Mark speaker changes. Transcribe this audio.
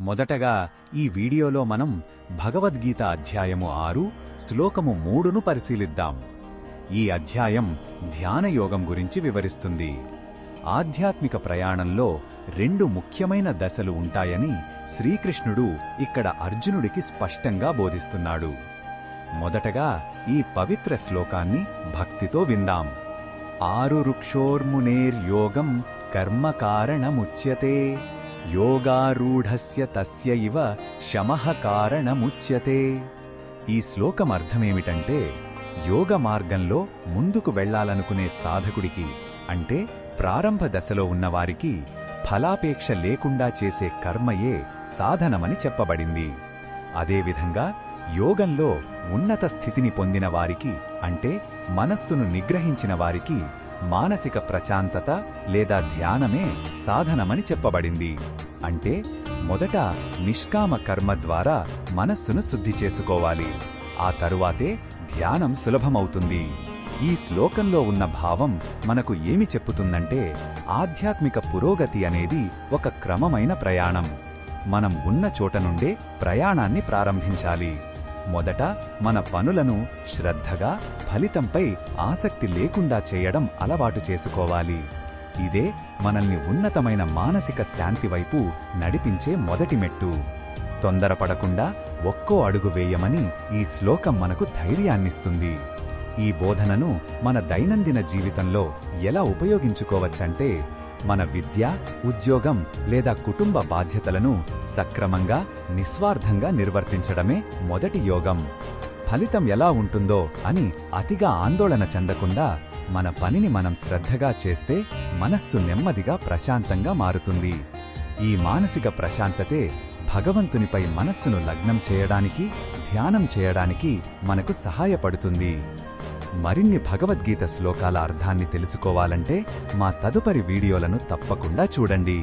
Speaker 1: మొదటగా ఈ వీడియోలో మనం భగవద్గీత అధ్యాయము 6 శ్లోకము 3ను పరిశీలిద్దాం. ఈ అధ్యాయం ధ్యానయోగం గురించి వివరిస్తుంది. ఆధ్యాత్మిక ప్రయాణంలో 2 ముఖ్యమైన దశలు ఉంటాయని శ్రీకృష్ణుడు ఇక్కడ అర్జునుడికి స్పష్టంగా బోధిస్తున్నాడు. మొదటగా ఈ పవిత్ర శ్లోకాన్ని భక్తితో విందాం. ఆరురుక్షోర్మునేర్యోగం కర్మకారణముచ్యతే యోగారూఢస్య తస్య ఇవ శమః కారణముచ్యతే. ఈ శ్లోకం అర్థమేమిటంటే, యోగ మార్గంలో ముందుకు వెళ్లాలనుకునే సాధకుడికి, అంటే ప్రారంభ దశలో ఉన్నవారికి ఫలాపేక్ష లేకుండా చేసే కర్మయే సాధనమని చెప్పబడింది. అదేవిధంగా యోగంలో ఉన్నత స్థితిని పొందిన వారికి, అంటే మనస్సును నిగ్రహించిన వారికి మానసిక ప్రశాంతత లేదా ధ్యానమే సాధనమని చెప్పబడింది. అంటే మొదట నిష్కామ కర్మ ద్వారా మనస్సును శుద్ధి చేసుకోవాలి. ఆ తరువాతే ధ్యానం సులభమవుతుంది. ఈ శ్లోకంలో ఉన్న భావం మనకు ఏమి చెప్పుతుందంటే, ఆధ్యాత్మిక పురోగతి అనేది ఒక క్రమమైన ప్రయాణం. మనం ఉన్న చోట నుండే ప్రయాణాన్ని ప్రారంభించాలి. మొదట మన పనులను శ్రద్ధగా, ఫలితంపై ఆసక్తి లేకుండా చేయడం అలవాటు చేసుకోవాలి. ఇదే మనల్ని ఉన్నతమైన మానసిక శాంతి వైపు నడిపించే మొదటి మెట్టు. తొందరపడకుండా ఒక్కో అడుగు వేయమని ఈ శ్లోకం మనకు ధైర్యాన్నిస్తుంది. ఈ బోధనను మన దైనందిన జీవితంలో ఎలా ఉపయోగించుకోవచ్చంటే, మన విద్య, ఉద్యోగం లేదా కుటుంబ బాధ్యతలను సక్రమంగా, నిస్వార్థంగా నిర్వర్తించడమే మొదటి యోగం. ఫలితం ఎలా ఉంటుందో అని అతిగా ఆందోళన చెందకుండా మన పనిని మనం శ్రద్ధగా చేస్తే మనస్సు నెమ్మదిగా ప్రశాంతంగా మారుతుంది. ఈ మానసిక ప్రశాంతతే భగవంతునిపై మనస్సును లగ్నం చేయడానికి, ధ్యానం చేయడానికి మనకు సహాయపడుతుంది. మరిన్ని భగవద్గీత శ్లోకాల అర్థాన్ని తెలుసుకోవాలంటే మా తదుపరి వీడియోలను తప్పకుండా చూడండి.